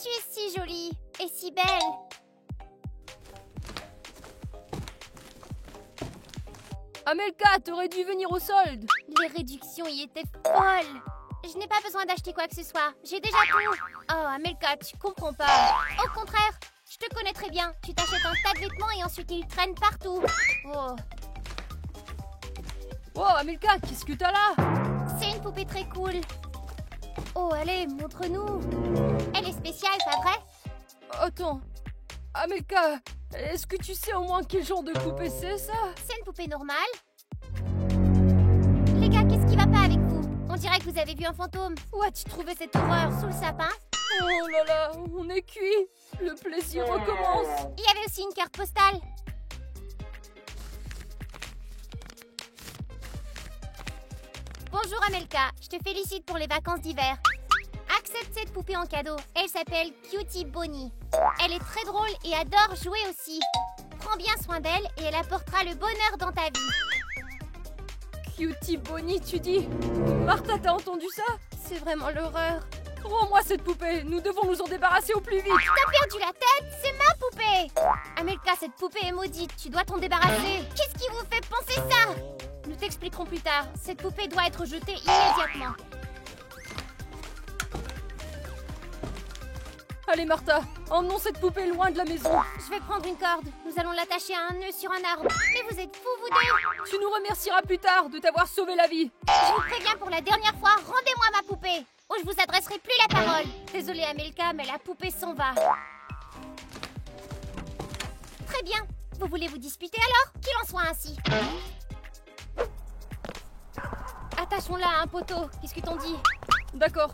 Tu es si jolie et si belle. Amelka, t'aurais dû venir au solde. Les réductions y étaient folles. Je n'ai pas besoin d'acheter quoi que ce soit. J'ai déjà tout. Oh, Amelka, tu comprends pas. Au contraire, je te connais très bien. Tu t'achètes un tas de vêtements et ensuite ils traînent partout. Oh, Oh, Amelka, qu'est-ce que t'as là? c'est une poupée très cool. Oh, allez, montre-nous. Elle est spéciale, pas vrai? Attends. Amelka, est-ce que tu sais au moins quel genre de poupée c'est, ça? C'est une poupée normale. Les gars, qu'est-ce qui va pas avec vous? On dirait que vous avez vu un fantôme. Où as-tu trouvé cette horreur? Sous le sapin? Oh là là, on est cuit. Le plaisir recommence. Il y avait aussi une carte postale. Bonjour Amelka, je te félicite pour les vacances d'hiver. Accepte cette poupée en cadeau. Elle s'appelle Cutie Bonnie. Elle est très drôle et adore jouer aussi. Prends bien soin d'elle et elle apportera le bonheur dans ta vie. Cutie Bonnie, tu dis? Martha, t'as entendu ça? C'est vraiment l'horreur. Rends-moi cette poupée, nous devons nous en débarrasser au plus vite. T'as perdu la tête? C'est ma poupée! Amelka, cette poupée est maudite, tu dois t'en débarrasser. Qu'est-ce qui vous fait penser ça? Nous t'expliquerons plus tard. Cette poupée doit être jetée immédiatement. Allez Martha, emmenons cette poupée loin de la maison. Je vais prendre une corde. Nous allons l'attacher à un nœud sur un arbre. Mais vous êtes fous, vous deux! Tu nous remercieras plus tard de t'avoir sauvé la vie. Je vous préviens pour la dernière fois, rendez-moi ma poupée! Ou je vous adresserai plus la parole. Désolée Amelka, mais la poupée s'en va. Très bien. Vous voulez vous disputer alors? Qu'il en soit ainsi. Attachons-la à un poteau. Qu'est-ce que t'en dis? D'accord.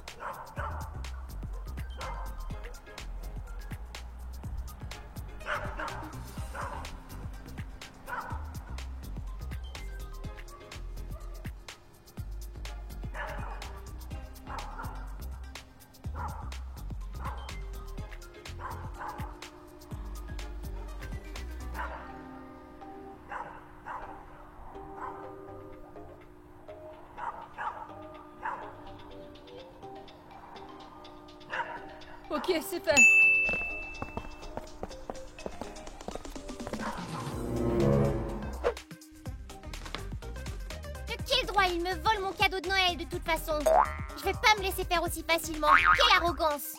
Ok, c'est fait. De quel droit il me vole mon cadeau de Noël de toute façon? Je vais pas me laisser faire aussi facilement. Quelle arrogance!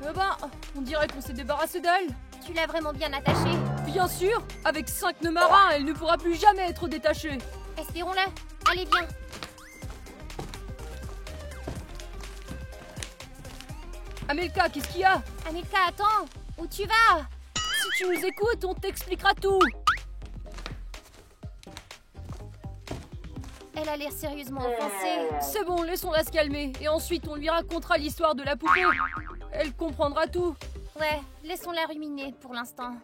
Eh ben, on dirait qu'on s'est débarrassé d'elle. Tu l'as vraiment bien attachée? Bien sûr, avec 5 nœuds marins, elle ne pourra plus jamais être détachée. Espérons-le. Allez, viens. Amelka, qu'est-ce qu'il y a? Amelka, attends. Où tu vas? Si tu nous écoutes, on t'expliquera tout. Elle a l'air sérieusement offensée. C'est bon, laissons-la se calmer. Et ensuite, on lui racontera l'histoire de la poupée. Elle comprendra tout. Ouais, laissons-la ruminer pour l'instant.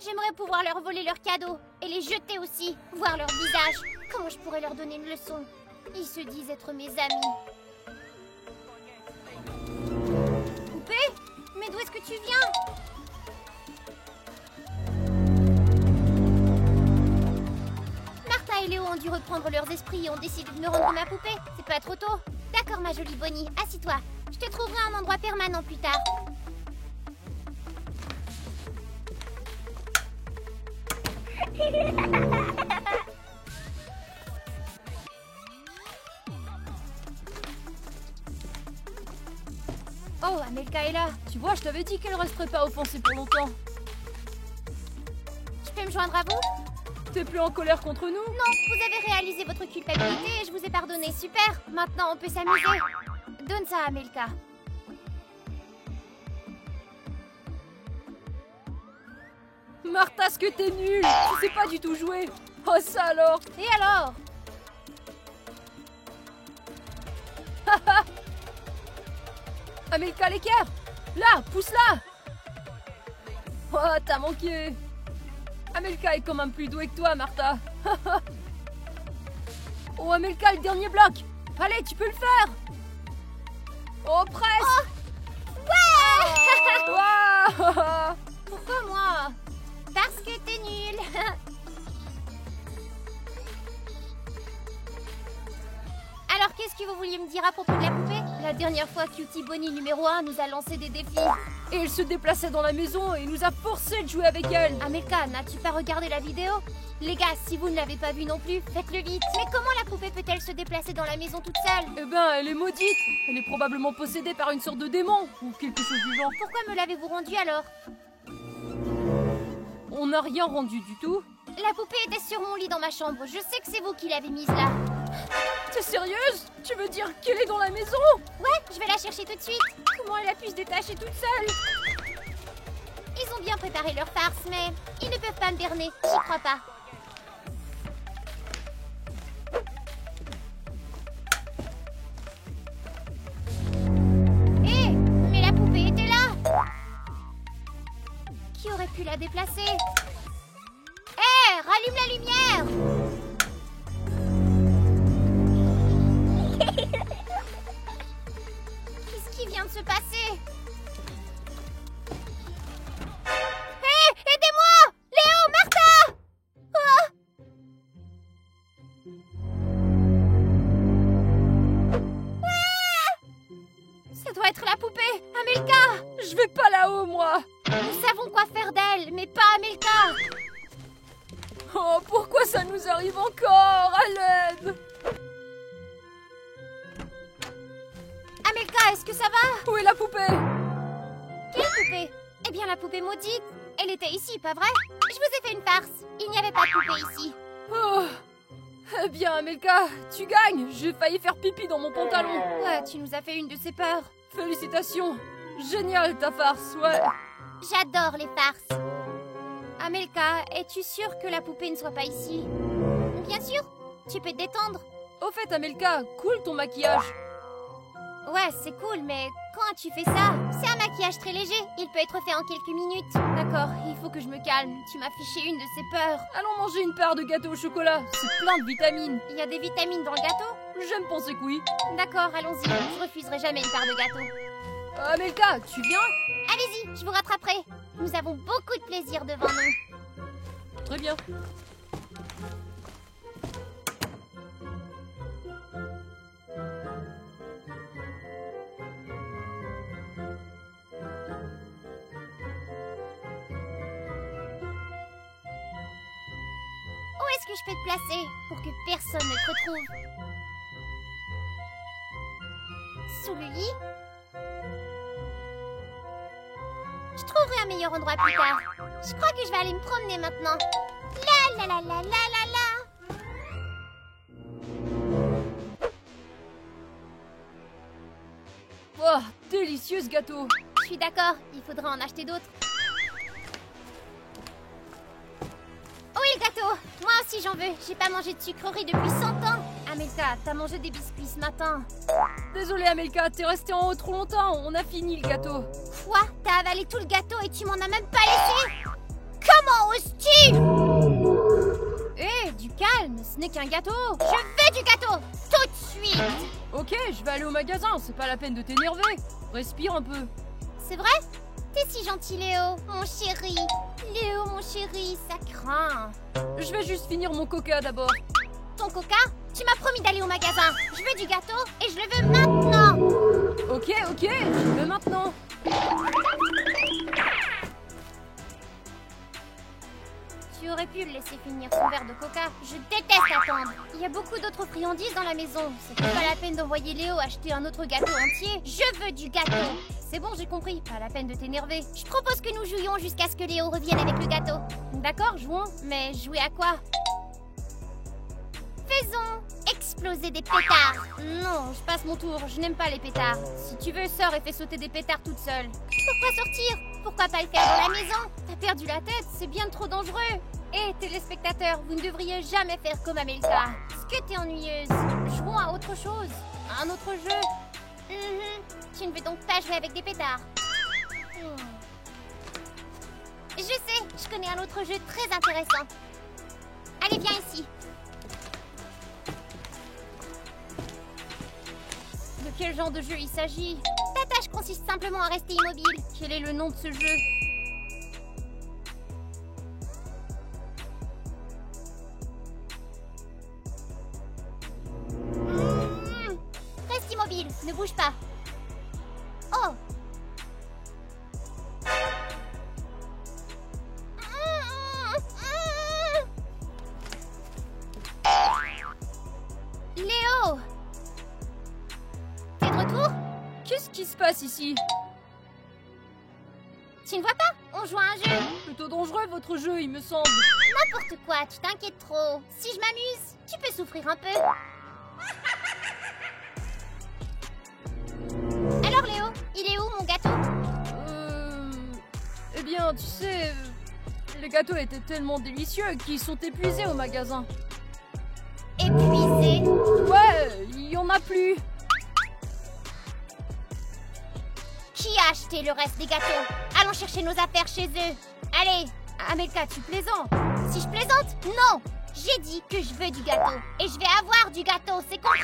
J'aimerais pouvoir leur voler leurs cadeaux et les jeter aussi, voir leur visage. Comment je pourrais leur donner une leçon? Ils se disent être mes amis. Poupée? Mais d'où est-ce que tu viens? Martha et Léo ont dû reprendre leurs esprits et ont décidé de me rendre ma poupée. C'est pas trop tôt? D'accord, ma jolie Bonnie, assis-toi. Je te trouverai un endroit permanent plus tard. Oh, Amelka est là. Tu vois, je t'avais dit qu'elle resterait pas offensée pour longtemps. Je peux me joindre à vous? T'es plus en colère contre nous? Non, vous avez réalisé votre culpabilité et je vous ai pardonné. Super. Maintenant, on peut s'amuser. Donne ça à Amelka. Martha, ce que t'es nulle. Tu sais pas du tout jouer. Oh, ça alors. Et alors? Amelka, l'équerre. Là, pousse-la. Oh, t'as manqué. Amelka est quand même plus douée que toi, Martha. Oh, Amelka, le dernier bloc. Allez, tu peux le faire. Oh, presque. Ouais. Waouh. Pourquoi moi? Parce que t'es nulle. qu'est-ce que vous vouliez me dire à propos de la poupée? La dernière fois, Cutie Bonnie numéro 1 nous a lancé des défis. Et elle se déplaçait dans la maison et nous a forcé de jouer avec elle. Amelka, n'as-tu pas regardé la vidéo? Les gars, si vous ne l'avez pas vue non plus, faites-le vite. Mais comment la poupée peut-elle se déplacer dans la maison toute seule? Eh ben, elle est maudite. Elle est probablement possédée par une sorte de démon ou quelque chose du genre. Pourquoi me l'avez-vous rendue alors? On n'a rien rendu du tout. La poupée était sur mon lit dans ma chambre. Je sais que c'est vous qui l'avez mise là. T'es sérieuse? Tu veux dire qu'elle est dans la maison? Ouais, je vais la chercher tout de suite. Comment elle a pu se détacher toute seule? Ils ont bien préparé leur farce, mais ils ne peuvent pas me berner. J'y crois pas. Hé, mais la poupée était là. Qui aurait pu la déplacer? Hé, rallume la lumière. Qu'est-ce qui vient de se passer? Hé, aidez-moi! Léo, Martha! Oh! Ah! Ça doit être la poupée, Amelka! Je vais pas là-haut, moi. Nous savons quoi faire d'elle, mais pas Amelka! Oh, pourquoi ça nous arrive encore? À l'aide! Amelka, est-ce que ça va? Où est la poupée? Quelle poupée? Eh bien, la poupée maudite. Elle était ici, pas vrai? Je vous ai fait une farce. Il n'y avait pas de poupée ici. Oh. Eh bien, Amelka, tu gagnes. J'ai failli faire pipi dans mon pantalon. Ouais, tu nous as fait une de ces peurs. Félicitations. Génial ta farce, ouais. J'adore les farces. Amelka, es-tu sûre que la poupée ne soit pas ici? Bien sûr. Tu peux te détendre. Au fait, Amelka, cool ton maquillage. Ouais, c'est cool, mais quand as-tu fait ça? C'est un maquillage très léger. Il peut être fait en quelques minutes. D'accord, il faut que je me calme. Tu m'as fiché une de ces peurs. Allons manger une part de gâteau au chocolat. C'est plein de vitamines. Il y a des vitamines dans le gâteau? J'aime penser que oui. D'accord, allons-y. Je refuserai jamais une part de gâteau. Amelka, tu viens? Allez-y, je vous rattraperai. Nous avons beaucoup de plaisir devant nous. Très bien. Où est-ce que je peux te placer pour que personne ne te retrouve? Sous le lit? Je trouverai un meilleur endroit plus tard. Je crois que je vais aller me promener maintenant. La la la la la la la. Oh, délicieux ce gâteau. Je suis d'accord, il faudra en acheter d'autres. Où est le gâteau? Moi aussi j'en veux. J'ai pas mangé de sucreries depuis 100 ans. Amelka, t'as mangé des biscuits ce matin. Désolée Amelka, t'es restée en haut trop longtemps. On a fini le gâteau. Quoi? T'as avalé tout le gâteau et tu m'en as même pas laissé? Comment oses-tu? Hé, du calme, ce n'est qu'un gâteau. Je veux du gâteau, tout de suite. Ok, je vais aller au magasin, c'est pas la peine de t'énerver. Respire un peu. C'est vrai? T'es si gentil, Léo, mon chéri. Léo, mon chéri, ça craint. Je vais juste finir mon coca d'abord. Ton coca? Tu m'as promis d'aller au magasin. Je veux du gâteau et je le veux maintenant. Ok, je le veux maintenant. Tu aurais pu le laisser finir son verre de coca. Je déteste attendre. Il y a beaucoup d'autres friandises dans la maison. Ça fait pas la peine d'envoyer Léo acheter un autre gâteau entier. Je veux du gâteau. C'est bon, j'ai compris. Pas la peine de t'énerver. Je propose que nous jouions jusqu'à ce que Léo revienne avec le gâteau. D'accord, jouons. Mais jouer à quoi? Faisons exploser des pétards. Non, je passe mon tour. Je n'aime pas les pétards. Si tu veux, sors et fais sauter des pétards toute seule. Pourquoi sortir? Pourquoi pas le faire dans la maison? T'as perdu la tête, c'est bien trop dangereux. Hé, téléspectateurs, vous ne devriez jamais faire comme Amelka. Est-ce que t'es ennuyeuse? Jouons à autre chose. À un autre jeu. Tu ne veux donc pas jouer avec des pétards? Je sais, je connais un autre jeu très intéressant. Allez, viens ici. De quel genre de jeu il s'agit? Ta tâche consiste simplement à rester immobile. Quel est le nom de ce jeu? ne bouge pas. Oh. Léo! T'es de retour? Qu'est-ce qui se passe ici? Tu ne vois pas? On joue à un jeu. Plutôt dangereux votre jeu, il me semble. N'importe quoi, tu t'inquiètes trop. Si je m'amuse, tu peux souffrir un peu. Alors Léo, il est où mon gâteau? Eh bien, tu sais, les gâteaux étaient tellement délicieux qu'ils sont épuisés au magasin. Épuisé? Ouais, il y en a plus. Qui a acheté le reste des gâteaux? Allons chercher nos affaires chez eux. Allez. Amelka, tu plaisantes? Si je plaisante? Non. J'ai dit que je veux du gâteau. Et je vais avoir du gâteau, c'est compris?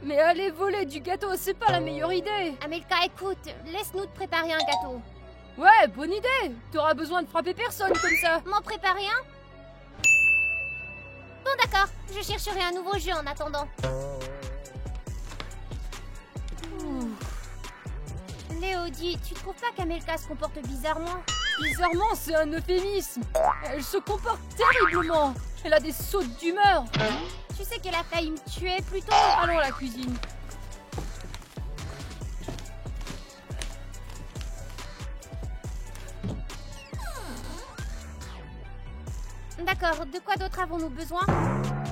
Mais aller voler du gâteau, c'est pas la meilleure idée. Amelka, écoute, laisse-nous te préparer un gâteau. Ouais, bonne idée. T'auras besoin de frapper personne comme ça. M'en préparer un? Bon d'accord, je chercherai un nouveau jeu en attendant. Léo, dis, tu trouves pas qu'Amelka se comporte bizarrement? Bizarrement, c'est un euphémisme. Elle se comporte terriblement. Elle a des sautes d'humeur. Tu sais qu'elle a failli me tuer plus tôt. Allons à la cuisine. D'accord, de quoi d'autre avons-nous besoin?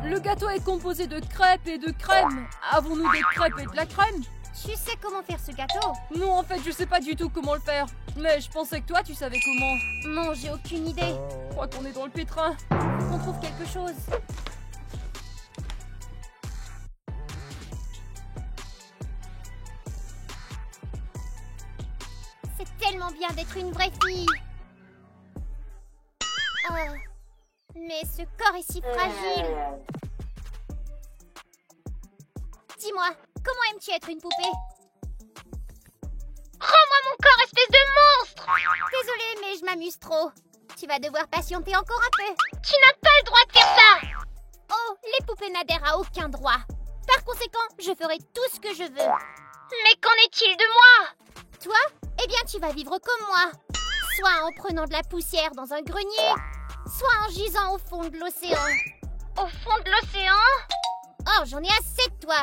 Le gâteau est composé de crêpes et de crème. Avons-nous des crêpes et de la crème? Tu sais comment faire ce gâteau? Non, en fait, je sais pas du tout comment le faire. Mais je pensais que toi, tu savais comment. Non, j'ai aucune idée. Je crois qu'on est dans le pétrin. On trouve quelque chose. C'est tellement bien d'être une vraie fille. Oh. Mais ce corps est si fragile. Dis-moi, comment aimes-tu être une poupée? Rends-moi mon corps, espèce de monstre! Désolée, mais je m'amuse trop. Tu vas devoir patienter encore un peu. Tu n'as pas le droit de faire ça! Oh, les poupées n'adhèrent à aucun droit. Par conséquent, je ferai tout ce que je veux. Mais qu'en est-il de moi? Toi? Eh bien, tu vas vivre comme moi. Soit en prenant de la poussière dans un grenier, soit en gisant au fond de l'océan. Au fond de l'océan? Oh, j'en ai assez de toi.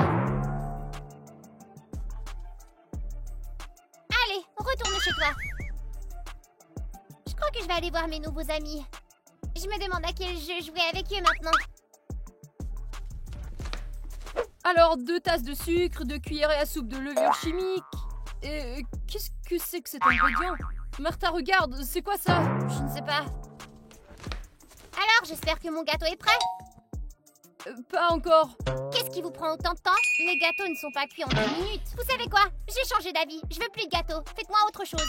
Allez, retourne chez toi. Je crois que je vais aller voir mes nouveaux amis. Je me demande à quel jeu jouer avec eux maintenant. Alors, 2 tasses de sucre, 2 cuillerées à soupe de levure chimique. Et qu'est-ce que c'est que cet ingrédient? Martha, regarde, c'est quoi ça? Je ne sais pas. Alors, j'espère que mon gâteau est prêt. Pas encore. Qu'est-ce qui vous prend autant de temps? Les gâteaux ne sont pas cuits en 2 minutes. Vous savez quoi? J'ai changé d'avis. Je veux plus de gâteau. Faites-moi autre chose.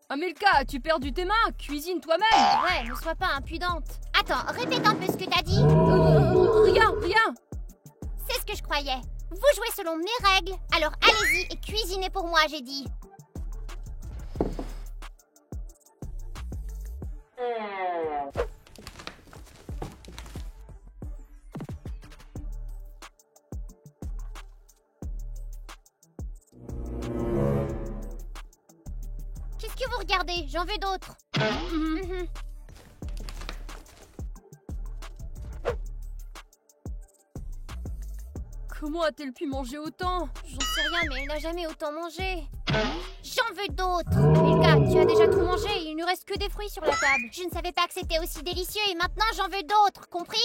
Amelka, as-tu perdu tes mains? Cuisine toi-même. Ouais, ne sois pas impudente. Attends, répète un peu ce que t'as dit. Rien. C'est ce que je croyais. Vous jouez selon mes règles. Alors allez-y et cuisinez pour moi, j'ai dit. Qu'est-ce que vous regardez? J'en veux d'autres. Comment a-t-elle pu manger autant? J'en sais rien, mais elle n'a jamais autant mangé. J'en veux d'autres. Amelka, tu as déjà tout mangé. Il ne reste que des fruits sur la table. Je ne savais pas que c'était aussi délicieux et maintenant j'en veux d'autres, compris?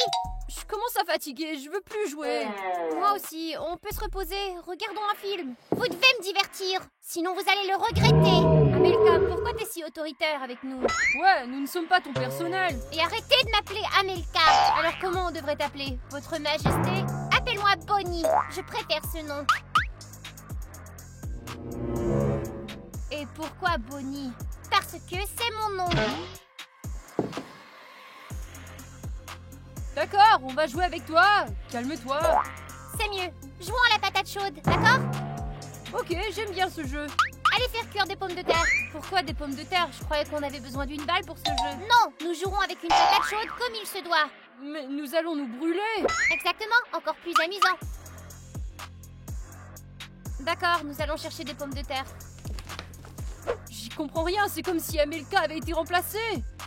Je commence à fatiguer, je veux plus jouer. Moi aussi, on peut se reposer. Regardons un film. Vous devez me divertir, sinon vous allez le regretter. Amelka, pourquoi t'es si autoritaire avec nous? Ouais, nous ne sommes pas ton personnel. Et arrêtez de m'appeler Amelka. Alors comment on devrait t'appeler? Votre Majesté? Appelle-moi Bonnie. Je préfère ce nom. Et pourquoi Bonnie? Parce que c'est mon nom. D'accord, on va jouer avec toi. Calme-toi. C'est mieux. Jouons à la patate chaude, d'accord? Ok, j'aime bien ce jeu. Allez faire cuire des pommes de terre. Pourquoi des pommes de terre? Je croyais qu'on avait besoin d'une balle pour ce jeu. Non, nous jouerons avec une patate chaude comme il se doit. Mais nous allons nous brûler. Exactement, encore plus amusant. D'accord, nous allons chercher des pommes de terre. J'y comprends rien, c'est comme si Amelka avait été remplacée.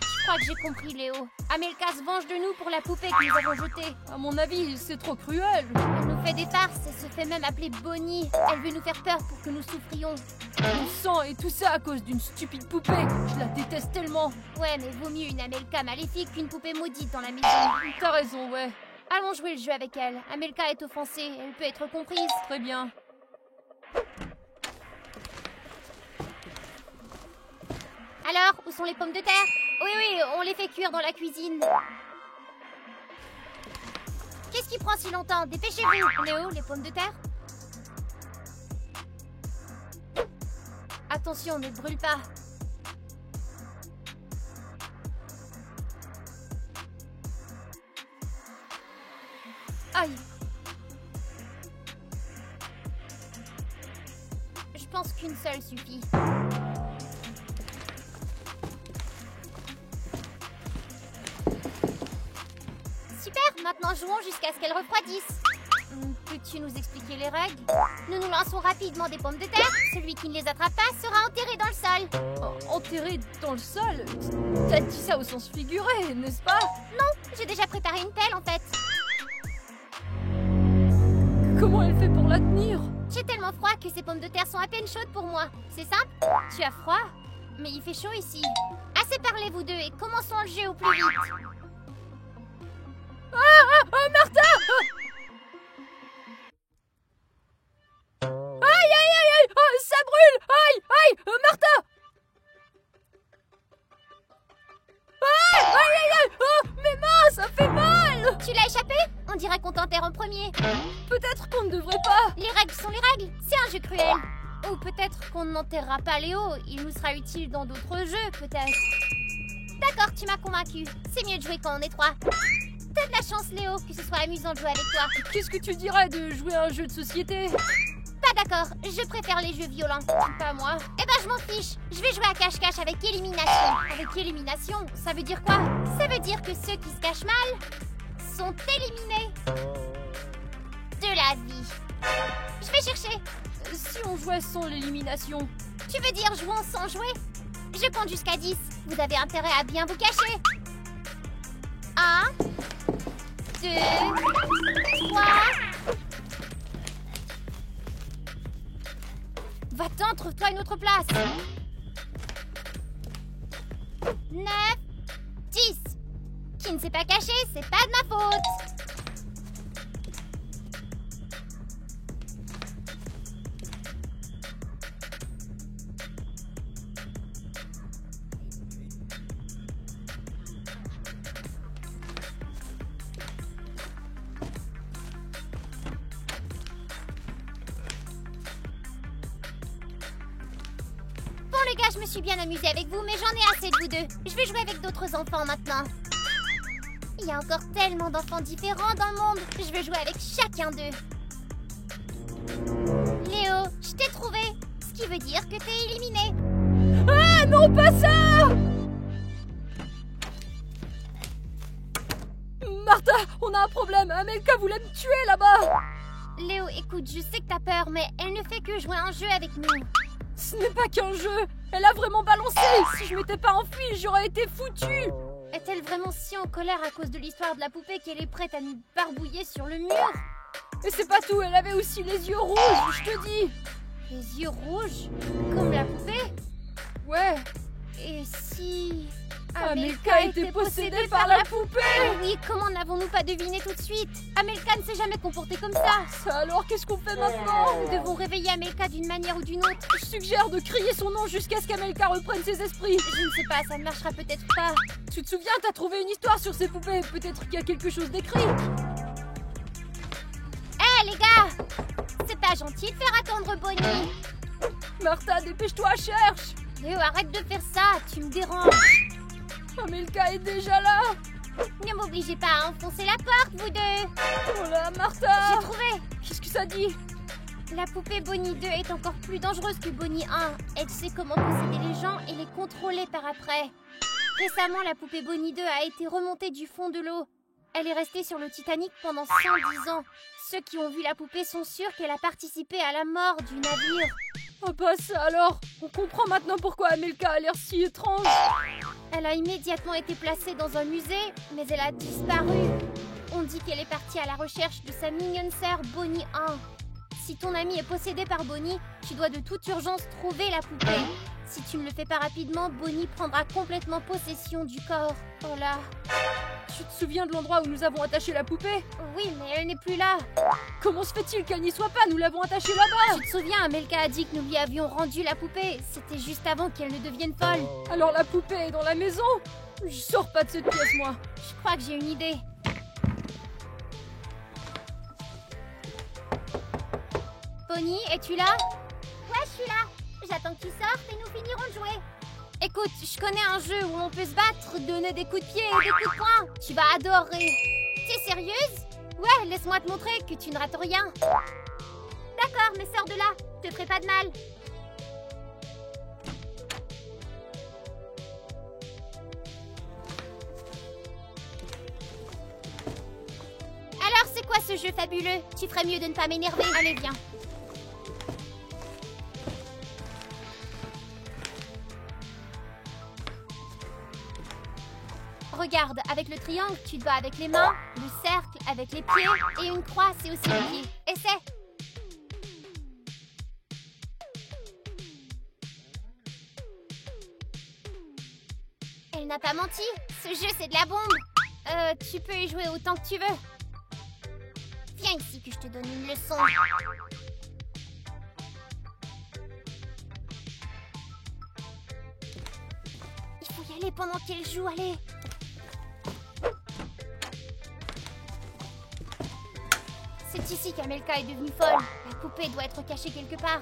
Je crois que j'ai compris, Léo. Amelka se venge de nous pour la poupée que nous avons jetée. À mon avis, c'est trop cruel. Elle nous fait des farces et se fait même appeler Bonnie. Elle veut nous faire peur pour que nous souffrions. Mon sang et tout ça à cause d'une stupide poupée. Je la déteste tellement. Ouais, mais vaut mieux une Amelka maléfique qu'une poupée maudite dans la maison. T'as raison, ouais. Allons jouer le jeu avec elle. Amelka est offensée, elle peut être comprise. Très bien. Alors, où sont les pommes de terre? Oui, on les fait cuire dans la cuisine. Qu'est-ce qui prend si longtemps? Dépêchez-vous. Léo, les pommes de terre? Attention, ne brûle pas. Aïe. Je pense qu'une seule suffit. Super, maintenant jouons jusqu'à ce qu'elles refroidissent. Peux-tu nous expliquer les règles? Nous nous lançons rapidement des pommes de terre. Celui qui ne les attrape pas sera enterré dans le sol. Enterré dans le sol? T'as dit ça au sens figuré, n'est-ce pas? Non, j'ai déjà préparé une pelle en fait. Comment elle fait pour la tenir? J'ai tellement froid que ces pommes de terre sont à peine chaudes pour moi. C'est simple. Tu as froid? Mais il fait chaud ici. Assez parlé vous deux et commençons le jeu au plus vite. Martha! Aïe! Ça brûle! Aïe! Martha! Aïe! Oh, mes mains, ça fait mal! Tu l'as échappé? On dirait qu'on t'enterre en premier. Peut-être qu'on ne devrait pas. Les règles sont les règles. C'est un jeu cruel. Ou peut-être qu'on n'enterrera pas Léo. Il nous sera utile dans d'autres jeux, peut-être. D'accord, tu m'as convaincu. C'est mieux de jouer quand on est trois. T'as de la chance, Léo, que ce soit amusant de jouer avec toi. Qu'est-ce que tu dirais de jouer à un jeu de société? Pas d'accord, je préfère les jeux violents. Pas moi. Eh ben, je m'en fiche. Je vais jouer à cache-cache avec élimination. Avec élimination, ça veut dire quoi? Ça veut dire que ceux qui se cachent mal sont éliminés de la vie. Je vais chercher. Si on jouait sans l'élimination. Tu veux dire jouons sans jouer? Je compte jusqu'à 10. Vous avez intérêt à bien vous cacher. 1, 2, 3. Va-t'en, trouve-toi une autre place. 9, 10. Qui ne s'est pas caché, c'est pas de ma faute. Bon les gars, je me suis bien amusée avec vous, mais j'en ai assez de vous deux. Je vais jouer avec d'autres enfants maintenant. Il y a encore tellement d'enfants différents dans le monde. Je vais jouer avec chacun d'eux. Léo, je t'ai trouvé. Ce qui veut dire que t'es éliminé. Ah non, pas ça! Martha, on a un problème. Amelka voulait me tuer là-bas. Léo, écoute, je sais que t'as peur, mais elle ne fait que jouer un jeu avec nous. Ce n'est pas qu'un jeu. Elle a vraiment balancé. Si je m'étais pas enfuie, j'aurais été foutue. Est-elle vraiment si en colère à cause de l'histoire de la poupée qu'elle est prête à nous barbouiller sur le mur? Et c'est pas tout, elle avait aussi les yeux rouges, je te dis. Les yeux rouges? Comme la poupée? Ouais. Et si... Amelka était possédée par la poupée. Oui, comment n'avons-nous pas deviné tout de suite? Amelka ne s'est jamais comportée comme ça. Ça alors, qu'est-ce qu'on fait maintenant? Nous devons réveiller Amelka d'une manière ou d'une autre. Je suggère de crier son nom jusqu'à ce qu'Amelka reprenne ses esprits. Je ne sais pas, ça ne marchera peut-être pas. Tu te souviens, t'as trouvé une histoire sur ces poupées. Peut-être qu'il y a quelque chose d'écrit. Hé les gars! C'est pas gentil de faire attendre Bonnie. Martha, dépêche-toi, cherche. Léo, arrête de faire ça, tu me déranges. Amelka est déjà là. Ne m'obligez pas à enfoncer la porte, vous deux. Oh là, Martha. J'ai trouvé. Qu'est-ce que ça dit? La poupée Bonnie 2 est encore plus dangereuse que Bonnie 1. Elle sait comment posséder les gens et les contrôler par après. Récemment, la poupée Bonnie 2 a été remontée du fond de l'eau. Elle est restée sur le Titanic pendant 110 ans. Ceux qui ont vu la poupée sont sûrs qu'elle a participé à la mort du navire. Oh bah ça alors, on comprend maintenant pourquoi Amelka a l'air si étrange. Elle a immédiatement été placée dans un musée, mais elle a disparu. On dit qu'elle est partie à la recherche de sa mignonne sœur Bonnie 1. Si ton ami est possédé par Bonnie, tu dois de toute urgence trouver la poupée. Si tu ne le fais pas rapidement, Bonnie prendra complètement possession du corps. Oh là. Tu te souviens de l'endroit où nous avons attaché la poupée? Oui, mais elle n'est plus là. Comment se fait-il qu'elle n'y soit pas? Nous l'avons attachée là-bas. Tu te souviens, Amelka a dit que nous lui avions rendu la poupée. C'était juste avant qu'elle ne devienne folle. Alors la poupée est dans la maison? Je sors pas de cette pièce, moi. Je crois que j'ai une idée. Bonnie, es-tu là? Ouais, je suis là. J'attends qu'il sorte et nous finirons de jouer. Écoute, je connais un jeu où on peut se battre, donner des coups de pied et des coups de poing. Tu vas adorer. T'es sérieuse? Ouais, laisse-moi te montrer que tu ne rates rien. D'accord, mais sors de là. Te ferai pas de mal. Alors, c'est quoi ce jeu fabuleux? Tu ferais mieux de ne pas m'énerver. Allez, viens. Regarde, avec le triangle, tu te bats avec les mains, le cercle avec les pieds, et une croix, c'est aussi les pieds. Essaie! Elle n'a pas menti. Ce jeu, c'est de la bombe. Tu peux y jouer autant que tu veux. Viens ici que je te donne une leçon. Il faut y aller pendant qu'elle joue, allez. C'est ici qu'Amelka est devenue folle. La poupée doit être cachée quelque part.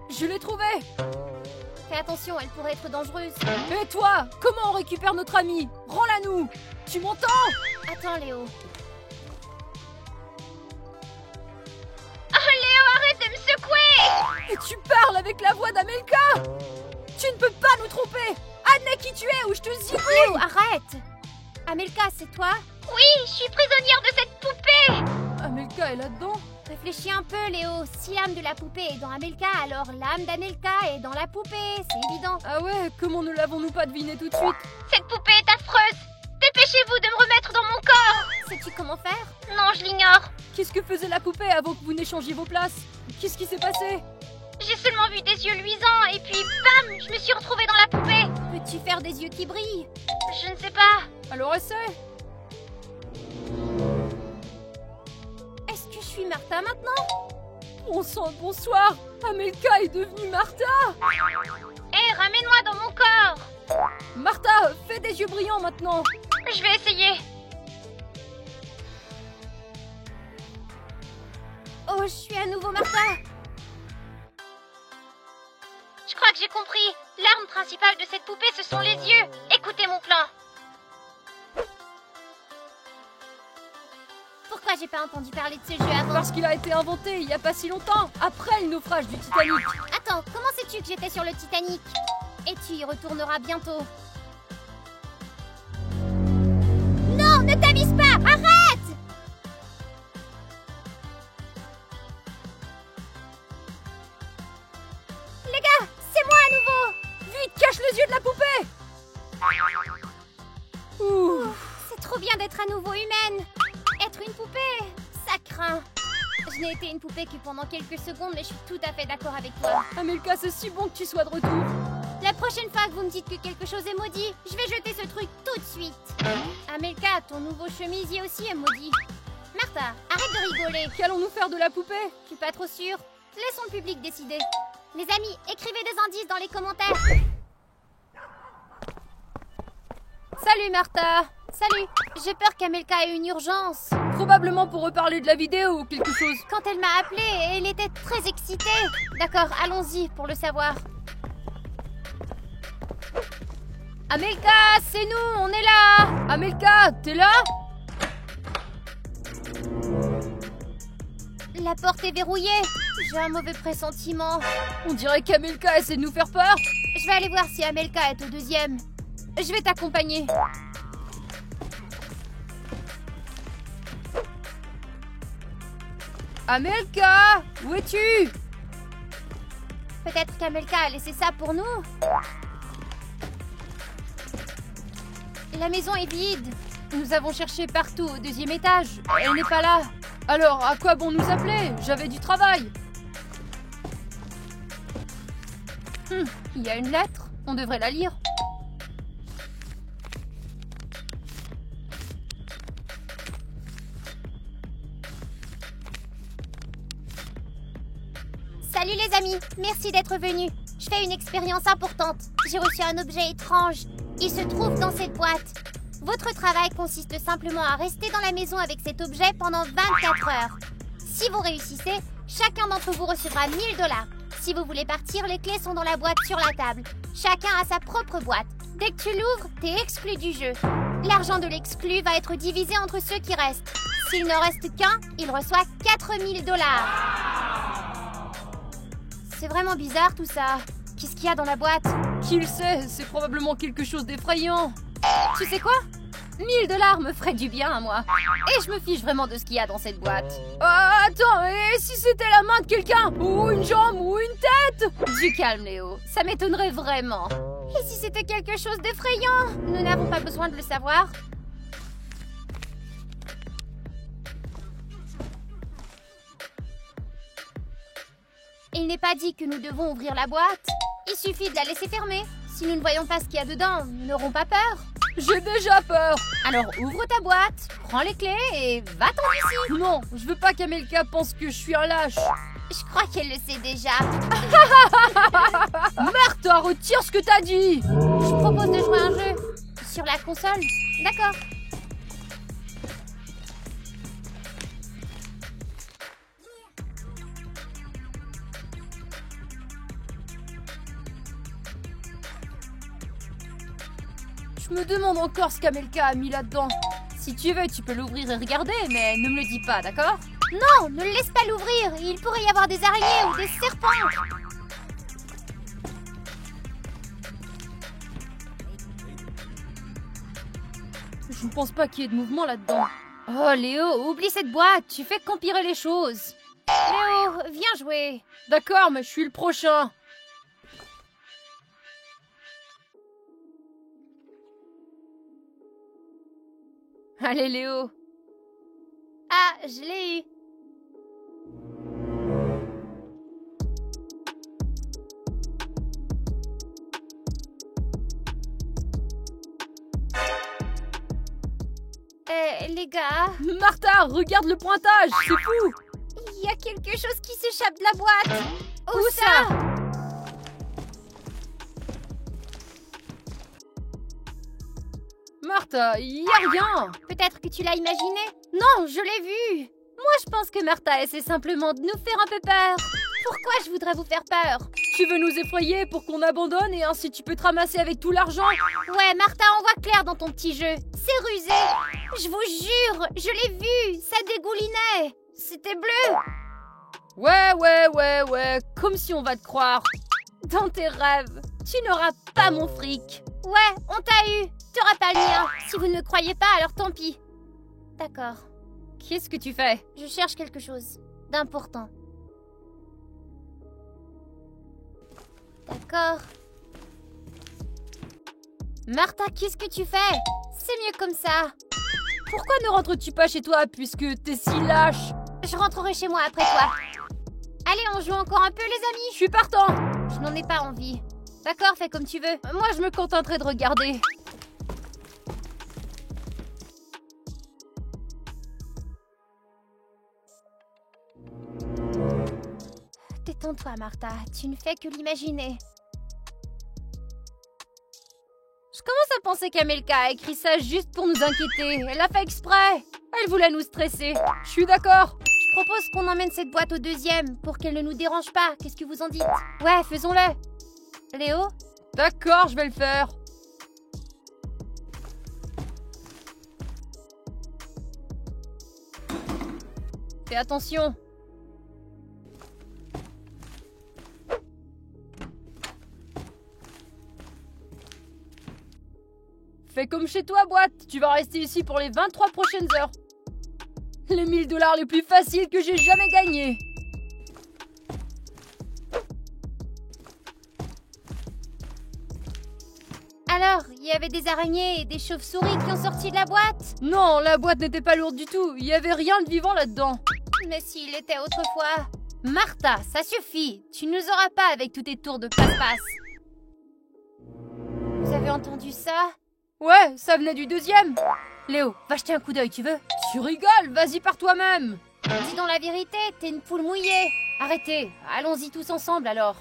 Je l'ai trouvée. Fais attention, elle pourrait être dangereuse. Et toi, comment on récupère notre amie? Rends-la nous. Tu m'entends? Attends, Léo. Oh Léo, arrête de me secouer! Et tu parles avec la voix d'Amelka? Tu ne peux pas nous tromper. Admets qui tu es ou je te zigouille. Léo, arrête. Amelka, c'est toi? Oui, je suis prisonnière de cette poupée! Amelka est là-dedans? Réfléchis un peu, Léo. Si l'âme de la poupée est dans Amelka, alors l'âme d'Amelka est dans la poupée. C'est évident. Ah ouais, comment ne l'avons-nous pas deviné tout de suite? Cette poupée est affreuse! Dépêchez-vous de me remettre dans mon corps! Sais-tu comment faire? Non, je l'ignore. Qu'est-ce que faisait la poupée avant que vous n'échangiez vos places? Qu'est-ce qui s'est passé? J'ai seulement vu des yeux luisants et puis bam, je me suis retrouvée dans la poupée. Peux-tu faire des yeux qui brillent? Je ne sais pas. Alors essaie. Est-ce que je suis Martha maintenant? Bon sang, bonsoir. Amelka est devenue Martha. Hé, ramène-moi dans mon corps. Martha, fais des yeux brillants maintenant. Je vais essayer. Oh, je suis à nouveau Martha. Je crois que j'ai compris. L'arme principale de cette poupée, ce sont les yeux. Écoutez mon plan. Pourquoi j'ai pas entendu parler de ce jeu avant? Parce qu'il a été inventé il y a pas si longtemps, après le naufrage du Titanic. Attends, comment sais-tu que j'étais sur le Titanic? Et tu y retourneras bientôt. Non, ne t'avise pas! Arrête! Les gars, c'est moi à nouveau! Vite, cache les yeux de la poupée. Ouh. C'est trop bien d'être à nouveau humaine. Être une poupée, ça craint. Je n'ai été une poupée que pendant quelques secondes, mais je suis tout à fait d'accord avec toi. Amelka, c'est si bon que tu sois de retour. La prochaine fois que vous me dites que quelque chose est maudit, je vais jeter ce truc tout de suite. Amelka, ton nouveau chemisier aussi est maudit. Martha, arrête de rigoler. Qu'allons-nous faire de la poupée? Je suis pas trop sûre. Laissons le public décider. Les amis, écrivez des indices dans les commentaires. Salut Martha. Salut. J'ai peur qu'Amelka ait une urgence. Probablement pour reparler de la vidéo ou quelque chose. Quand elle m'a appelée, elle était très excitée. D'accord, allons-y pour le savoir. Amelka, c'est nous, on est là. Amelka, t'es là? La porte est verrouillée. J'ai un mauvais pressentiment. On dirait qu'Amelka essaie de nous faire peur. Je vais aller voir si Amelka est au deuxième. Je vais t'accompagner. Amelka, où es-tu? Peut-être qu'Amelka a laissé ça pour nous. La maison est vide. Nous avons cherché partout au deuxième étage. Elle n'est pas là. Alors, à quoi bon nous appeler? J'avais du travail. Il y a une lettre. On devrait la lire. Salut les amis, merci d'être venus. Je fais une expérience importante. J'ai reçu un objet étrange. Il se trouve dans cette boîte. Votre travail consiste simplement à rester dans la maison avec cet objet pendant 24 heures. Si vous réussissez, chacun d'entre vous recevra 1000 $. Si vous voulez partir, les clés sont dans la boîte sur la table. Chacun a sa propre boîte. Dès que tu l'ouvres, t'es exclu du jeu. L'argent de l'exclu va être divisé entre ceux qui restent. S'il ne reste qu'un, il reçoit 4000 $. C'est vraiment bizarre tout ça. Qu'est-ce qu'il y a dans la boîte? Qui le sait? C'est probablement quelque chose d'effrayant. Tu sais quoi? 1000 $ me ferait du bien à moi. Et je me fiche vraiment de ce qu'il y a dans cette boîte. Attends, et si c'était la main de quelqu'un? Ou une jambe? Ou une tête? Du calme, Léo. Ça m'étonnerait vraiment. Et si c'était quelque chose d'effrayant? Nous n'avons pas besoin de le savoir. Il n'est pas dit que nous devons ouvrir la boîte. Il suffit de la laisser fermer. Si nous ne voyons pas ce qu'il y a dedans, nous n'aurons pas peur. J'ai déjà peur. Alors ouvre ta boîte, prends les clés et va-t'en d'ici. Non, je veux pas qu'Amelka pense que je suis un lâche. Je crois qu'elle le sait déjà. Martha, retire ce que t'as dit. Je propose de jouer à un jeu. Sur la console. D'accord. Je me demande encore ce qu'Amelka a mis là-dedans. Si tu veux, tu peux l'ouvrir et regarder, mais ne me le dis pas, d'accord? Non, ne le laisse pas l'ouvrir. Il pourrait y avoir des araignées ou des serpents. Je ne pense pas qu'il y ait de mouvement là-dedans. Oh, Léo, oublie cette boîte. Tu fais qu'empirer les choses. Léo, viens jouer. D'accord, mais je suis le prochain. Allez, Léo. Ah, je l'ai eu. Les gars, Martha, regarde le pointage, c'est fou. il y a quelque chose qui s'échappe de la boîte. Où ça? Martha, il y a rien. Peut-être que tu l'as imaginé. Non, je l'ai vu. Moi, je pense que Martha essaie simplement de nous faire un peu peur. Pourquoi je voudrais vous faire peur? Tu veux nous effrayer pour qu'on abandonne et ainsi tu peux te ramasser avec tout l'argent? Ouais, Martha, on voit clair dans ton petit jeu. C'est rusé. Je vous jure, je l'ai vu. Ça dégoulinait. C'était bleu. Ouais. Comme si on va te croire. Dans tes rêves, tu n'auras pas mon fric. Ouais, on t'a eu. T'auras pas le mien. Si vous ne me croyez pas, alors tant pis. D'accord. Qu'est-ce que tu fais? Je cherche quelque chose d'important. D'accord. Martha, qu'est-ce que tu fais? C'est mieux comme ça. Pourquoi ne rentres-tu pas chez toi puisque t'es si lâche? Je rentrerai chez moi après toi. Allez, on joue encore un peu, les amis. Je suis partant. Je n'en ai pas envie. D'accord, fais comme tu veux. Moi, je me contenterai de regarder. Détends-toi, Martha. Tu ne fais que l'imaginer. Je commence à penser qu'Amelka a écrit ça juste pour nous inquiéter. Elle l'a fait exprès. Elle voulait nous stresser. Je suis d'accord. Je propose qu'on emmène cette boîte au deuxième pour qu'elle ne nous dérange pas. Qu'est-ce que vous en dites? Ouais, faisons-le. Léo? D'accord, je vais le faire. Fais attention. Fais comme chez toi, boîte. Tu vas rester ici pour les 23 prochaines heures. Les 1000 $ les plus faciles que j'ai jamais gagnés. Alors, il y avait des araignées et des chauves-souris qui ont sorti de la boîte? Non, la boîte n'était pas lourde du tout. Il y avait rien de vivant là-dedans. Mais s'il était autrefois. Martha, ça suffit. Tu nous auras pas avec tous tes tours de passe-passe. Vous avez entendu ça? Ouais, ça venait du deuxième. Léo, va jeter un coup d'œil, tu veux? Tu rigoles, vas-y par toi-même. Dis donc la vérité, t'es une poule mouillée. Arrêtez, allons-y tous ensemble alors.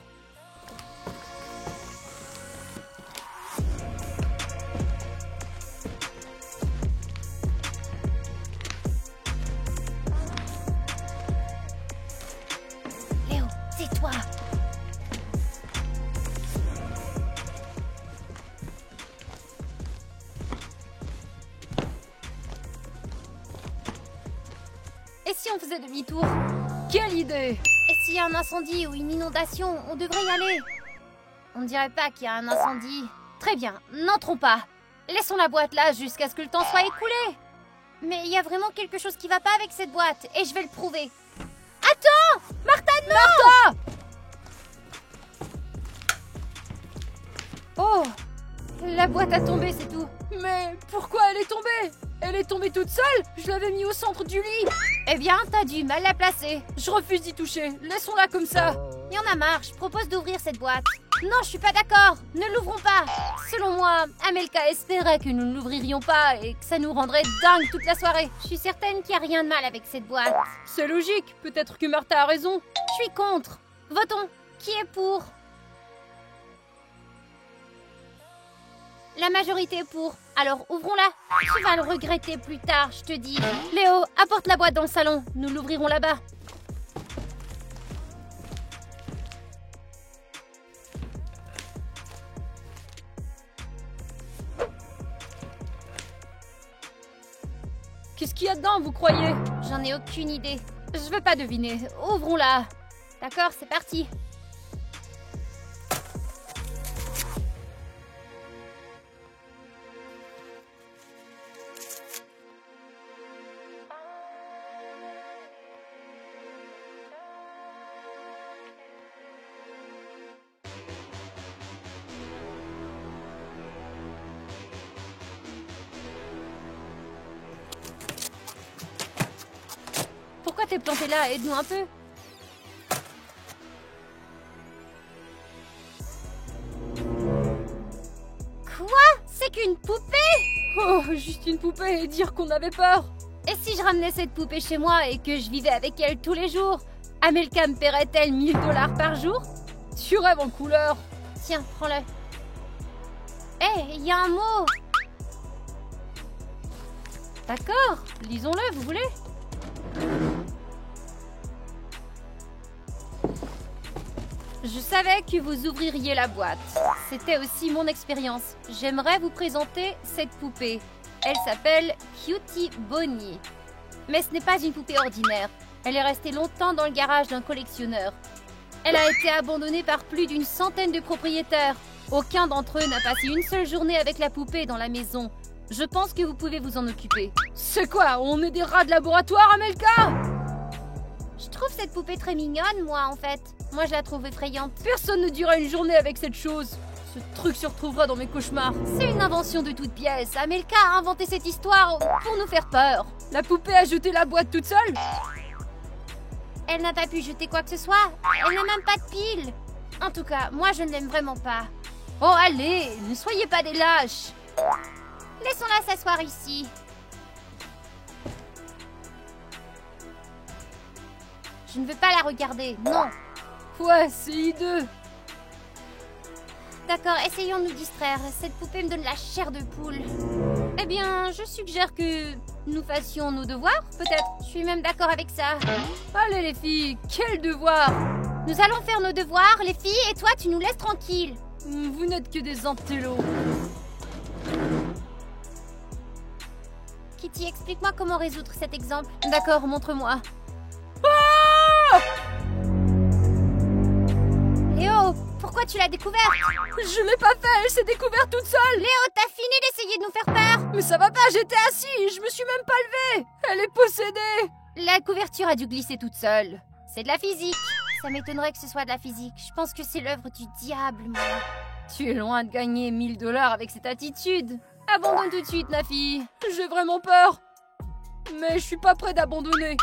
Léo, c'est toi. Et si on faisait demi-tour? Quelle idée! Et s'il y a un incendie ou une inondation, on devrait y aller. On ne dirait pas qu'il y a un incendie. Très bien, n'entrons pas. Laissons la boîte là jusqu'à ce que le temps soit écoulé. Mais il y a vraiment quelque chose qui va pas avec cette boîte, et je vais le prouver. Attends! Martha, non! Martha! Oh! La boîte a tombé, c'est tout. Mais pourquoi elle est tombée? Elle est tombée toute seule? Je l'avais mis au centre du lit. Eh bien, t'as dû mal la placer. Je refuse d'y toucher. Laissons-la comme ça. Il y en a marre, je propose d'ouvrir cette boîte. Non, je suis pas d'accord. Ne l'ouvrons pas. Selon moi, Amelka espérait que nous ne l'ouvririons pas et que ça nous rendrait dingue toute la soirée. Je suis certaine qu'il n'y a rien de mal avec cette boîte. C'est logique. Peut-être que Martha a raison. Je suis contre. Votons. Qui est pour? La majorité est pour. Alors ouvrons-la. Tu vas le regretter plus tard, je te dis. Léo, apporte la boîte dans le salon. Nous l'ouvrirons là-bas. Qu'est-ce qu'il y a dedans, vous croyez? J'en ai aucune idée. Je vais pas deviner. Ouvrons-la. D'accord, c'est parti. Pourquoi t'es planté là? Aide-nous un peu. Quoi? C'est qu'une poupée? Oh, juste une poupée et dire qu'on avait peur. Et si je ramenais cette poupée chez moi et que je vivais avec elle tous les jours? Amelka me paierait-elle 1000 $ par jour? Tu rêves en couleur. Tiens, prends-le. Hé, il y a un mot. D'accord, lisons-le, vous voulez? Je savais que vous ouvririez la boîte. C'était aussi mon expérience. J'aimerais vous présenter cette poupée. Elle s'appelle Cutie Bonnie. Mais ce n'est pas une poupée ordinaire. Elle est restée longtemps dans le garage d'un collectionneur. Elle a été abandonnée par plus d'une centaine de propriétaires. Aucun d'entre eux n'a passé une seule journée avec la poupée dans la maison. Je pense que vous pouvez vous en occuper. C'est quoi? On est des rats de laboratoire, Amelka? Je trouve cette poupée très mignonne, moi, en fait. Moi, je la trouve effrayante. Personne ne dira une journée avec cette chose. Ce truc se retrouvera dans mes cauchemars. C'est une invention de toutes pièces. Amelka a inventé cette histoire pour nous faire peur. La poupée a jeté la boîte toute seule? Elle n'a pas pu jeter quoi que ce soit. Elle n'a même pas de pile. En tout cas, moi, je ne l'aime vraiment pas. Oh, allez, ne soyez pas des lâches. Laissons-la s'asseoir ici. Je ne veux pas la regarder, non. Ouais, c'est hideux. D'accord, essayons de nous distraire. Cette poupée me donne la chair de poule. Eh bien, je suggère que nous fassions nos devoirs, peut-être. Je suis même d'accord avec ça. Allez les filles, quel devoir? Nous allons faire nos devoirs, les filles, et toi, tu nous laisses tranquilles. Vous n'êtes que des antélos. Kitty, explique-moi comment résoudre cet exemple. D'accord, montre-moi. Léo, pourquoi toi, tu l'as découverte. Je l'ai pas fait, elle s'est découverte toute seule. Léo, t'as fini d'essayer de nous faire peur. Mais ça va pas, j'étais assis, je me suis même pas levée. Elle est possédée. La couverture a dû glisser toute seule. C'est de la physique. Ça m'étonnerait que ce soit de la physique. Je pense que c'est l'œuvre du diable, moi. Tu es loin de gagner 1000 $ avec cette attitude. Abandonne tout de suite, ma fille. J'ai vraiment peur. Mais je suis pas prêt d'abandonner.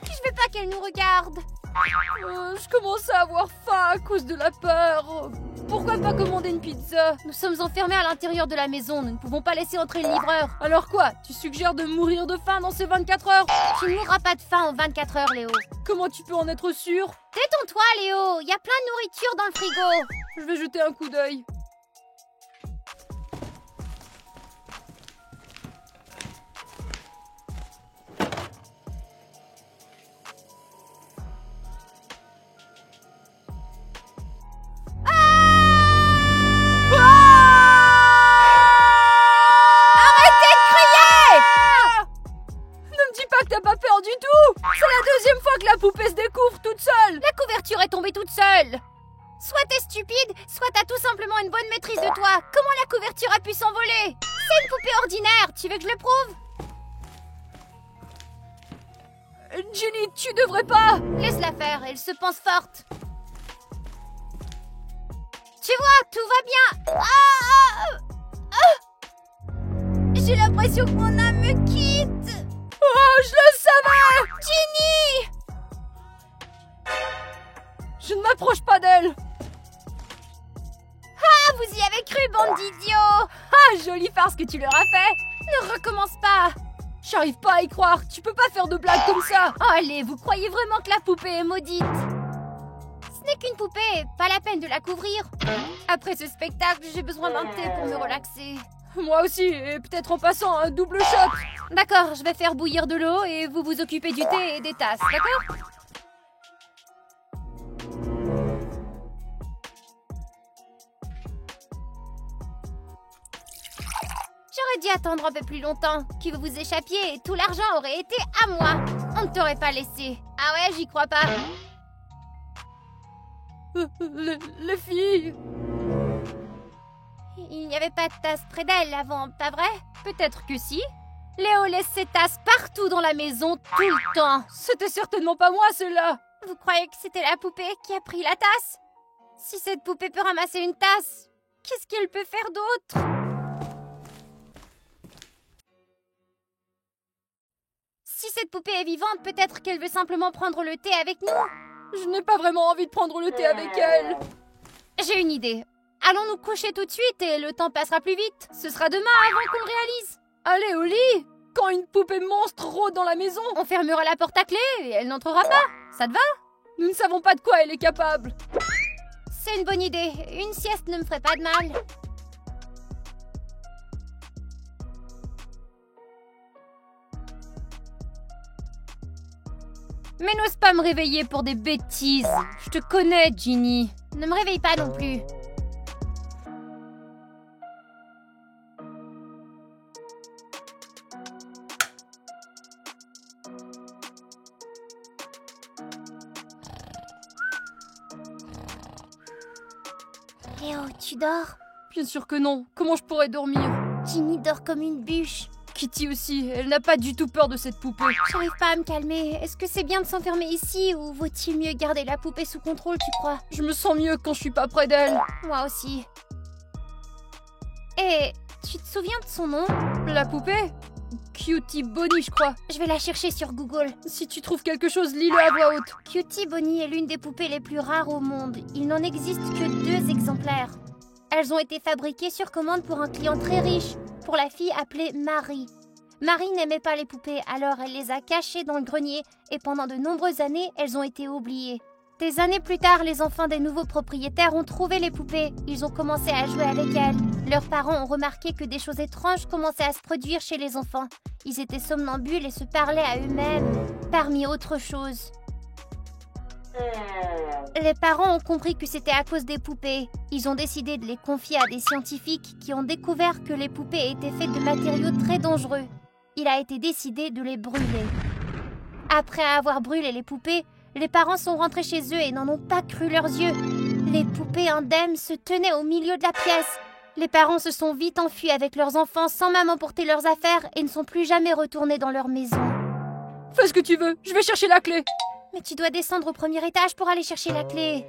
Je veux pas qu'elle nous regarde. Je commence à avoir faim à cause de la peur. Pourquoi pas commander une pizza? Nous sommes enfermés à l'intérieur de la maison. Nous ne pouvons pas laisser entrer le livreur. Alors quoi? Tu suggères de mourir de faim dans ces 24 heures? Tu ne mourras pas de faim en 24 heures, Léo. Comment tu peux en être sûr? Détends-toi, Léo. Il y a plein de nourriture dans le frigo. Je vais jeter un coup d'œil. T'as pas peur du tout? C'est la deuxième fois que la poupée se découvre toute seule. La couverture est tombée toute seule. Soit t'es stupide, soit t'as tout simplement une bonne maîtrise de toi. Comment la couverture a pu s'envoler? C'est une poupée ordinaire, tu veux que je le prouve? Ginny, tu devrais pas. Laisse-la faire, elle se pense forte. Tu vois, tout va bien. J'ai l'impression que mon âme me quitte. Oh, je le savais! Ginny! Je ne m'approche pas d'elle. Ah, vous y avez cru, bande d'idiots! Ah, jolie farce que tu leur as fait. Ne recommence pas. J'arrive pas à y croire. Tu peux pas faire de blagues comme ça. Oh, allez, vous croyez vraiment que la poupée est maudite? Ce n'est qu'une poupée, pas la peine de la couvrir. Après ce spectacle, j'ai besoin d'un thé pour me relaxer. Moi aussi, et peut-être en passant un double shot. D'accord, je vais faire bouillir de l'eau et vous vous occupez du thé et des tasses, d'accord? J'aurais dû attendre un peu plus longtemps, que vous vous échappiez et tout l'argent aurait été à moi. On ne t'aurait pas laissé. Ah ouais, j'y crois pas. Les filles... Il n'y avait pas de tasse près d'elle avant, pas vrai? Peut-être que si. Léo laisse ses tasses partout dans la maison tout le temps. C'était certainement pas moi, celle-là. Vous croyez que c'était la poupée qui a pris la tasse? Si cette poupée peut ramasser une tasse, qu'est-ce qu'elle peut faire d'autre? Si cette poupée est vivante, peut-être qu'elle veut simplement prendre le thé avec nous. Je n'ai pas vraiment envie de prendre le thé avec elle. J'ai une idée. Allons nous coucher tout de suite et le temps passera plus vite. Ce sera demain avant qu'on le réalise. Allez au lit. Quand une poupée monstre rôde dans la maison, on fermera la porte à clé et elle n'entrera pas. Ça te va? Nous ne savons pas de quoi elle est capable. C'est une bonne idée. Une sieste ne me ferait pas de mal. Mais n'ose pas me réveiller pour des bêtises. Je te connais, Ginny. Ne me réveille pas non plus. Léo, tu dors? Bien sûr que non. Comment je pourrais dormir? Ginny dort comme une bûche. Kitty aussi, elle n'a pas du tout peur de cette poupée. J'arrive pas à me calmer. Est-ce que c'est bien de s'enfermer ici ou vaut-il mieux garder la poupée sous contrôle, tu crois? Je me sens mieux quand je suis pas près d'elle. Moi aussi. Et tu te souviens de son nom? La poupée? Cutie Bonnie, je crois. Je vais la chercher sur Google. Si tu trouves quelque chose, lis-le à voix haute. Cutie Bonnie est l'une des poupées les plus rares au monde. Il n'en existe que 2 exemplaires. Elles ont été fabriquées sur commande pour un client très riche, pour la fille appelée Marie. Marie n'aimait pas les poupées, alors elle les a cachées dans le grenier et pendant de nombreuses années, elles ont été oubliées. Des années plus tard, les enfants des nouveaux propriétaires ont trouvé les poupées. Ils ont commencé à jouer avec elles. Leurs parents ont remarqué que des choses étranges commençaient à se produire chez les enfants. Ils étaient somnambules et se parlaient à eux-mêmes, parmi autres choses. Les parents ont compris que c'était à cause des poupées. Ils ont décidé de les confier à des scientifiques qui ont découvert que les poupées étaient faites de matériaux très dangereux. il a été décidé de les brûler. Après avoir brûlé les poupées, les parents sont rentrés chez eux et n'en ont pas cru leurs yeux. Les poupées indemnes se tenaient au milieu de la pièce. Les parents se sont vite enfuis avec leurs enfants sans même emporter leurs affaires et ne sont plus jamais retournés dans leur maison. Fais ce que tu veux, je vais chercher la clé. Mais tu dois descendre au premier étage pour aller chercher la clé.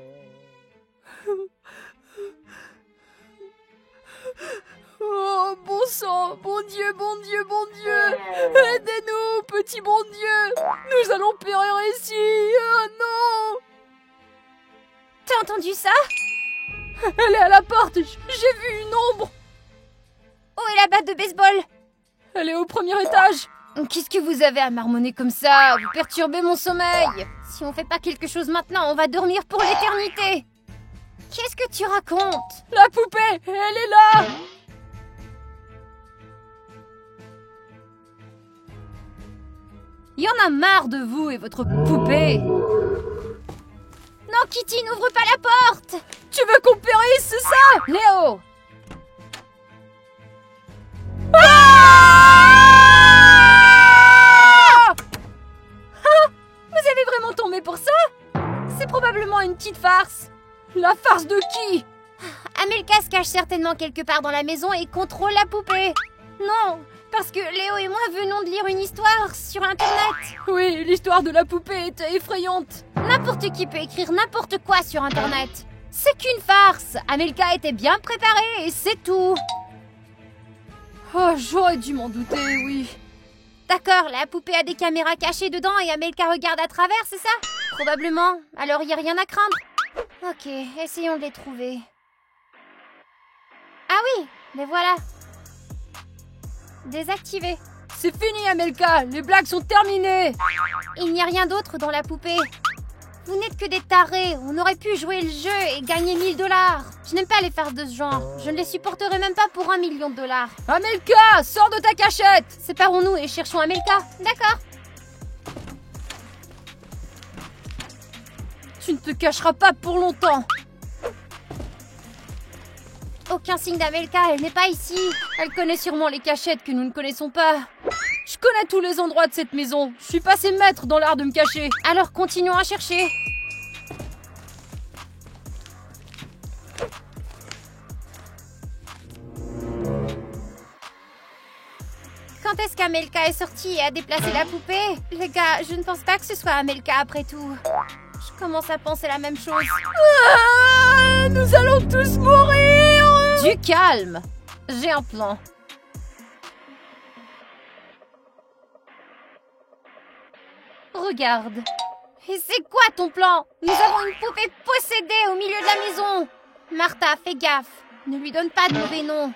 Oh, bon sang, bon Dieu, bon Dieu, bon Dieu. Aidez-nous, petit bon Dieu. Nous allons périr ici. Oh non. T'as entendu ça? Elle est à la porte, j'ai vu une ombre. Où est la batte de baseball? Elle est au premier étage. Qu'est-ce que vous avez à marmonner comme ça? Vous perturbez mon sommeil. Si on fait pas quelque chose maintenant, on va dormir pour l'éternité. Qu'est-ce que tu racontes? La poupée, elle est là. Il y en a marre de vous et votre poupée. Non, Kitty, n'ouvre pas la porte. Tu veux qu'on périsse, c'est ça? Léo. Vous avez vraiment tombé pour ça? C'est probablement une petite farce. La farce de qui? Amelka se cache certainement quelque part dans la maison et contrôle la poupée. Non, parce que Léo et moi venons de lire une histoire sur Internet. Oui, l'histoire de la poupée était effrayante. N'importe qui peut écrire n'importe quoi sur Internet. C'est qu'une farce. Amelka était bien préparée et c'est tout. Oh, j'aurais dû m'en douter, oui. D'accord, la poupée a des caméras cachées dedans et Amelka regarde à travers, c'est ça? Probablement. Alors il n'y a rien à craindre. Ok, essayons de les trouver. Ah oui, les voilà. Désactivés. C'est fini, Amelka. Les blagues sont terminées. Il n'y a rien d'autre dans la poupée. Vous n'êtes que des tarés. On aurait pu jouer le jeu et gagner 1000 $. Je n'aime pas les farces de ce genre. Je ne les supporterai même pas pour $1 million. Amelka, sors de ta cachette. Séparons-nous et cherchons Amelka. D'accord. Tu ne te cacheras pas pour longtemps. Aucun signe d'Amelka, elle n'est pas ici. Elle connaît sûrement les cachettes que nous ne connaissons pas. Je connais tous les endroits de cette maison. Je suis passé maître dans l'art de me cacher. Alors continuons à chercher. Quand est-ce qu'Amelka est sortie et a déplacé la poupée? Les gars, je ne pense pas que ce soit Amelka après tout. Je commence à penser la même chose. Ah, nous allons tous mourir. Du calme. J'ai un plan. Regarde. Et c'est quoi ton plan? Nous avons une poupée possédée au milieu de la maison. Martha, fais gaffe. Ne lui donne pas de mauvais nom.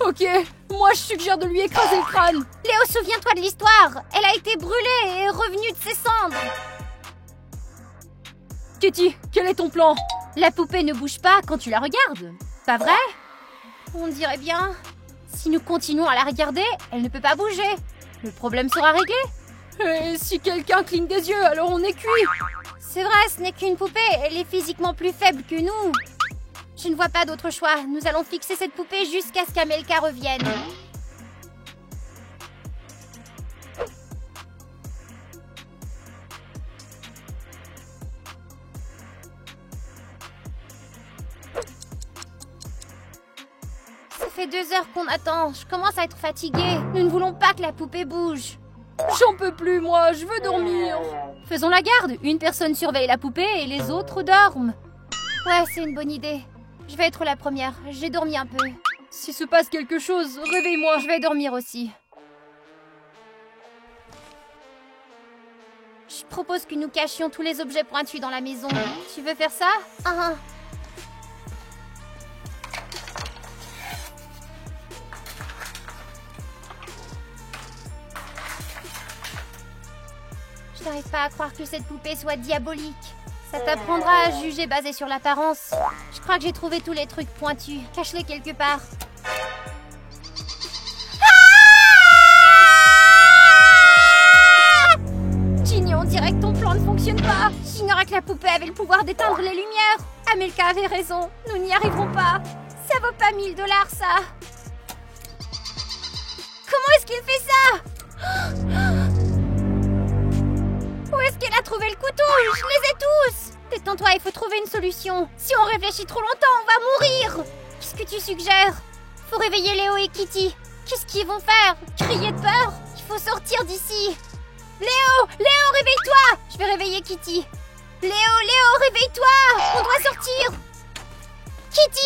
Ok, moi je suggère de lui écraser le crâne. Léo, souviens-toi de l'histoire. Elle a été brûlée et est revenue de ses cendres. Kitty, quel est ton plan? La poupée ne bouge pas quand tu la regardes. Pas vrai? On dirait bien. Si nous continuons à la regarder, elle ne peut pas bouger. Le problème sera réglé. Et si quelqu'un cligne des yeux, alors on est cuit. C'est vrai, ce n'est qu'une poupée. Elle est physiquement plus faible que nous. Je ne vois pas d'autre choix. Nous allons fixer cette poupée jusqu'à ce qu'Amelka revienne. Ça fait 2 heures qu'on attend. Je commence à être fatiguée. Nous ne voulons pas que la poupée bouge. J'en peux plus, moi. Je veux dormir. Faisons la garde. Une personne surveille la poupée et les autres dorment. Ouais, c'est une bonne idée. Je vais être la première. J'ai dormi un peu. S'il se passe quelque chose, réveille-moi. Je vais dormir aussi. Je propose que nous cachions tous les objets pointus dans la maison. Tu veux faire ça? Je n'arrive pas à croire que cette poupée soit diabolique. Ça t'apprendra à juger basé sur l'apparence. Je crois que j'ai trouvé tous les trucs pointus. Cache-les quelque part. Ginny, on dirait que ton plan ne fonctionne pas. J'ignorais que la poupée avait le pouvoir d'éteindre les lumières. Amelka avait raison. Nous n'y arriverons pas. Ça vaut pas 1000 $, ça. Comment est-ce qu'il fait ça? Où est-ce qu'elle a trouvé le couteau? Je les ai tous. Détends-toi, il faut trouver une solution. Si on réfléchit trop longtemps, on va mourir. Qu'est-ce que tu suggères? Faut réveiller Léo et Kitty. Qu'est-ce qu'ils vont faire? Crier de peur? Il faut sortir d'ici. Léo! Léo, réveille-toi! Je vais réveiller Kitty. Léo, réveille-toi! On doit sortir! Kitty,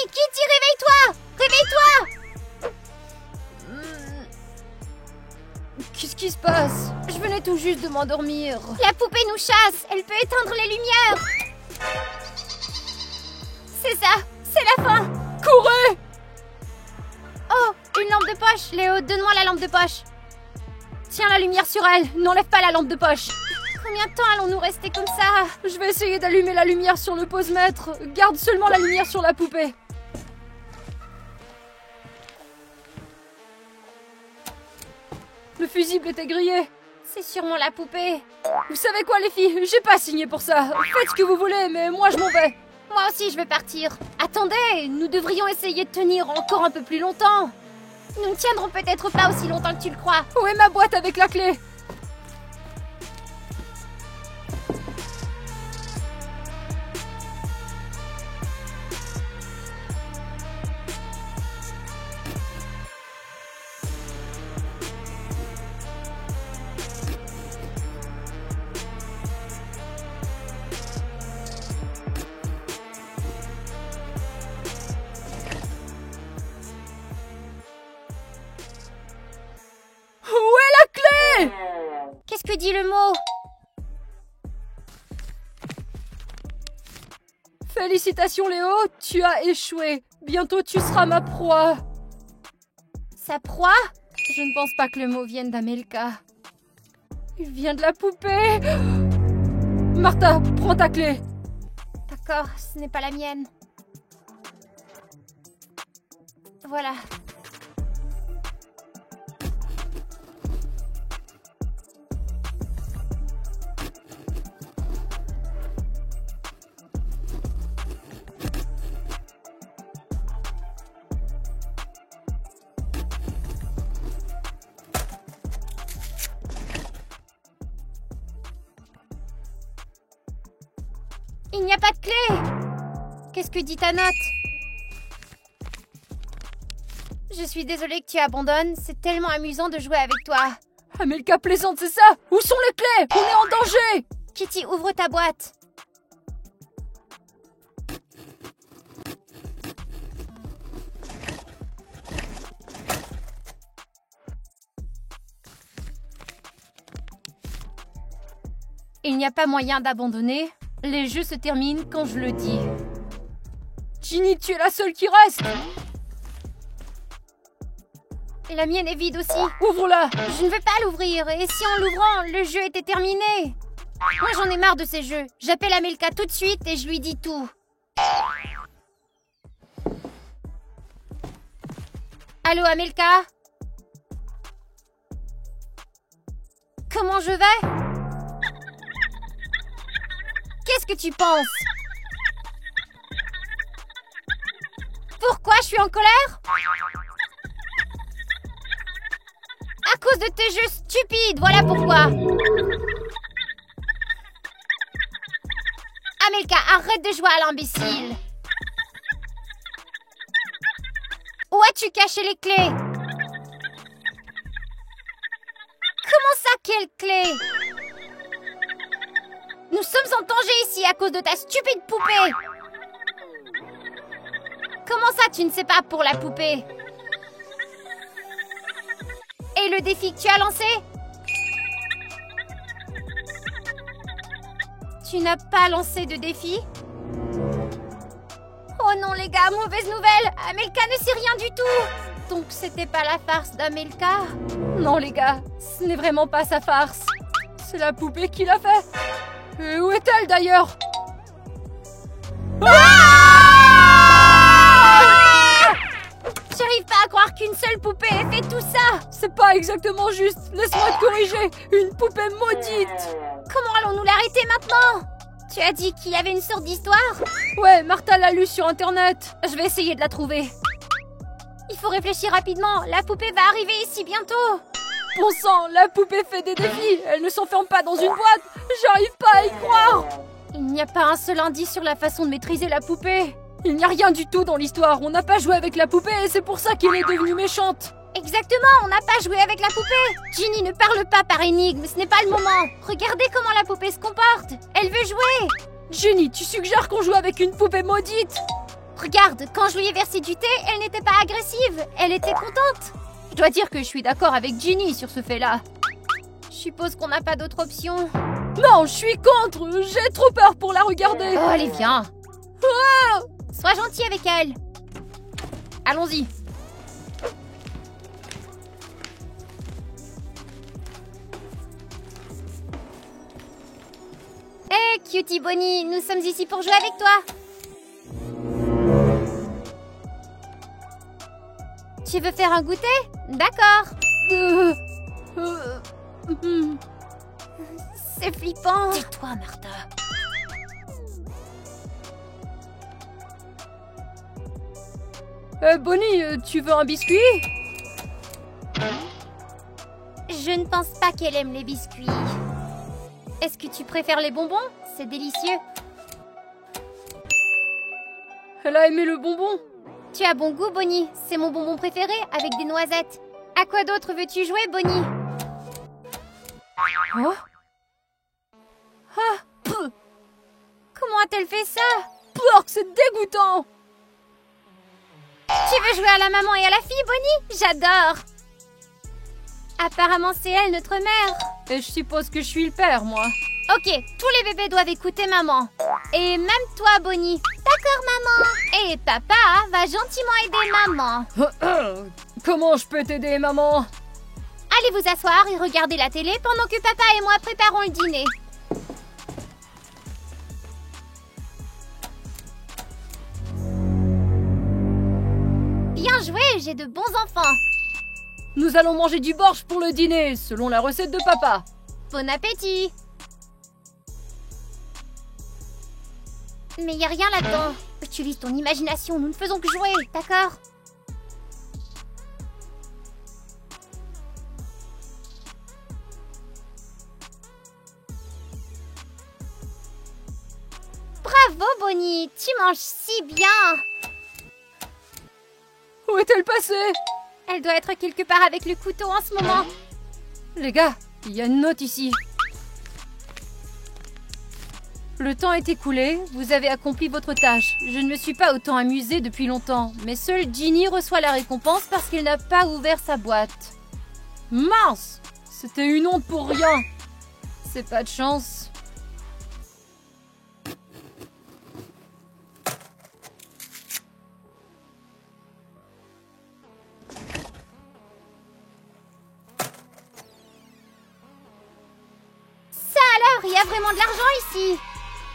réveille-toi! Réveille-toi! Qu'est-ce qui se passe? Je venais tout juste de m'endormir. La poupée nous chasse. Elle peut éteindre les lumières. C'est ça. C'est la fin. Courez! Oh, une lampe de poche. Léo, donne-moi la lampe de poche. Tiens la lumière sur elle. N'enlève pas la lampe de poche. Combien de temps allons-nous rester comme ça? Je vais essayer d'allumer la lumière sur le pose-mètre. Garde seulement la lumière sur la poupée. Le fusible était grillé. C'est sûrement la poupée. Vous savez quoi les filles? J'ai pas signé pour ça. Faites ce que vous voulez, mais moi je m'en vais. Moi aussi, je vais partir. Attendez, nous devrions essayer de tenir encore un peu plus longtemps. Nous ne tiendrons peut-être pas aussi longtemps que tu le crois. Où est ma boîte avec la clé? Qu'est-ce que dit le mot? Félicitations Léo, tu as échoué. Bientôt tu seras ma proie. Sa proie? Je ne pense pas que le mot vienne d'Amelka. Il vient de la poupée. Martha, prends ta clé. D'accord, ce n'est pas la mienne. Voilà. Il n'y a pas de clé! Qu'est-ce que dit ta note? Je suis désolée que tu abandonnes, c'est tellement amusant de jouer avec toi. Amelka plaisante, c'est ça? Où sont les clés? On est en danger! Kitty, ouvre ta boîte. Il n'y a pas moyen d'abandonner. Les jeux se terminent quand je le dis. Ginny, tu es la seule qui reste. Et la mienne est vide aussi. Ouvre-la. Je ne veux pas l'ouvrir. Et si en l'ouvrant, le jeu était terminé? Moi, j'en ai marre de ces jeux. J'appelle Amelka tout de suite et je lui dis tout. Allô, Amelka? Comment je vais? Qu'est-ce que tu penses? Pourquoi je suis en colère? À cause de tes jeux stupides, voilà pourquoi. Amelka, arrête de jouer à l'imbécile. Où as-tu caché les clés? Comment ça, quelle clé? Nous sommes en danger ici à cause de ta stupide poupée. Comment ça, tu ne sais pas pour la poupée? Et le défi que tu as lancé? Tu n'as pas lancé de défi? Oh non les gars, mauvaise nouvelle! Amelka ne sait rien du tout! Donc c'était pas la farce d'Amelka? Non les gars, ce n'est vraiment pas sa farce. C'est la poupée qui l'a fait. Et où est-elle d'ailleurs? J'arrive pas à croire qu'une seule poupée ait fait tout ça! C'est pas exactement juste. Laisse-moi te corriger. Une poupée maudite. Comment allons-nous l'arrêter maintenant? Tu as dit qu'il y avait une sorte d'histoire? Ouais, Martha l'a lu sur internet. Je vais essayer de la trouver. Il faut réfléchir rapidement, la poupée va arriver ici bientôt. Bon sang, la poupée fait des défis, elle ne s'enferme pas dans une boîte. J'arrive pas à y croire. Il n'y a pas un seul indice sur la façon de maîtriser la poupée. Il n'y a rien du tout dans l'histoire, on n'a pas joué avec la poupée et c'est pour ça qu'elle est devenue méchante. Exactement, on n'a pas joué avec la poupée. Ginny, ne parle pas par énigme, ce n'est pas le moment. Regardez comment la poupée se comporte. Elle veut jouer. Ginny, tu suggères qu'on joue avec une poupée maudite? Regarde, quand je lui ai versé du thé, elle n'était pas agressive. Elle était contente. Je dois dire que je suis d'accord avec Ginny sur ce fait-là. Je suppose qu'on n'a pas d'autre option. Non, je suis contre. J'ai trop peur pour la regarder. Oh, allez, viens. Ah! Sois gentil avec elle. Allons-y. Hé, Cutie Bonnie, nous sommes ici pour jouer avec toi. Tu veux faire un goûter? D'accord. C'est flippant. Tais-toi, Martha. Bonnie, tu veux un biscuit? Je ne pense pas qu'elle aime les biscuits. Est-ce que tu préfères les bonbons? C'est délicieux. Elle a aimé le bonbon. Tu as bon goût, Bonnie. C'est mon bonbon préféré, avec des noisettes. À quoi d'autre veux-tu jouer, Bonnie? Oh? Ah, pff, Comment a-t-elle fait ça? porc, c'est dégoûtant. Tu veux jouer à la maman et à la fille, Bonnie? J'adore. Apparemment, c'est elle, notre mère. Et je suppose que je suis le père, moi. Ok, tous les bébés doivent écouter maman. Et même toi, Bonnie. D'accord, maman. Et papa va gentiment aider maman. Comment je peux t'aider, maman? Allez vous asseoir et regarder la télé pendant que papa et moi préparons le dîner. Bien joué, j'ai de bons enfants. Nous allons manger du borsch pour le dîner, selon la recette de papa. Bon appétit. Mais y a rien là-dedans. Utilise ton imagination, nous ne faisons que jouer, d'accord? Bravo, Bonnie, tu manges si bien. Où est-elle passée? Elle doit être quelque part avec le couteau en ce moment. Les gars, il y a une note ici. Le temps est écoulé, vous avez accompli votre tâche. Je ne me suis pas autant amusée depuis longtemps, mais seule Ginny reçoit la récompense parce qu'elle n'a pas ouvert sa boîte. Mince! C'était une honte pour rien. C'est pas de chance. Ça alors, il y a vraiment de l'argent ici.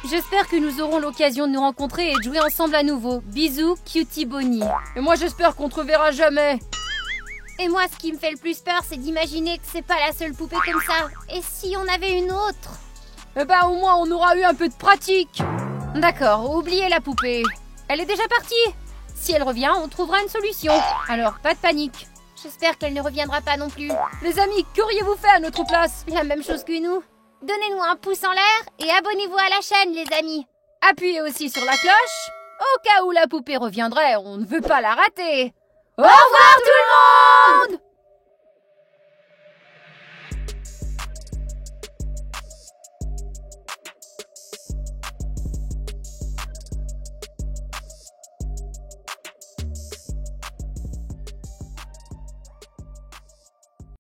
J'espère que nous aurons l'occasion de nous rencontrer et de jouer ensemble à nouveau. Bisous, Cutie Bonnie. Et moi j'espère qu'on te reverra jamais. Et moi, ce qui me fait le plus peur, c'est d'imaginer que c'est pas la seule poupée comme ça. Et si on avait une autre? Eh ben au moins on aura eu un peu de pratique. D'accord, oubliez la poupée. Elle est déjà partie. Si elle revient, on trouvera une solution. Alors, pas de panique. J'espère qu'elle ne reviendra pas non plus. Les amis, qu'auriez-vous fait à notre place? La même chose que nous. Donnez-nous un pouce en l'air et abonnez-vous à la chaîne, les amis. Appuyez aussi sur la cloche. Au cas où la poupée reviendrait, on ne veut pas la rater. Au revoir tout le monde!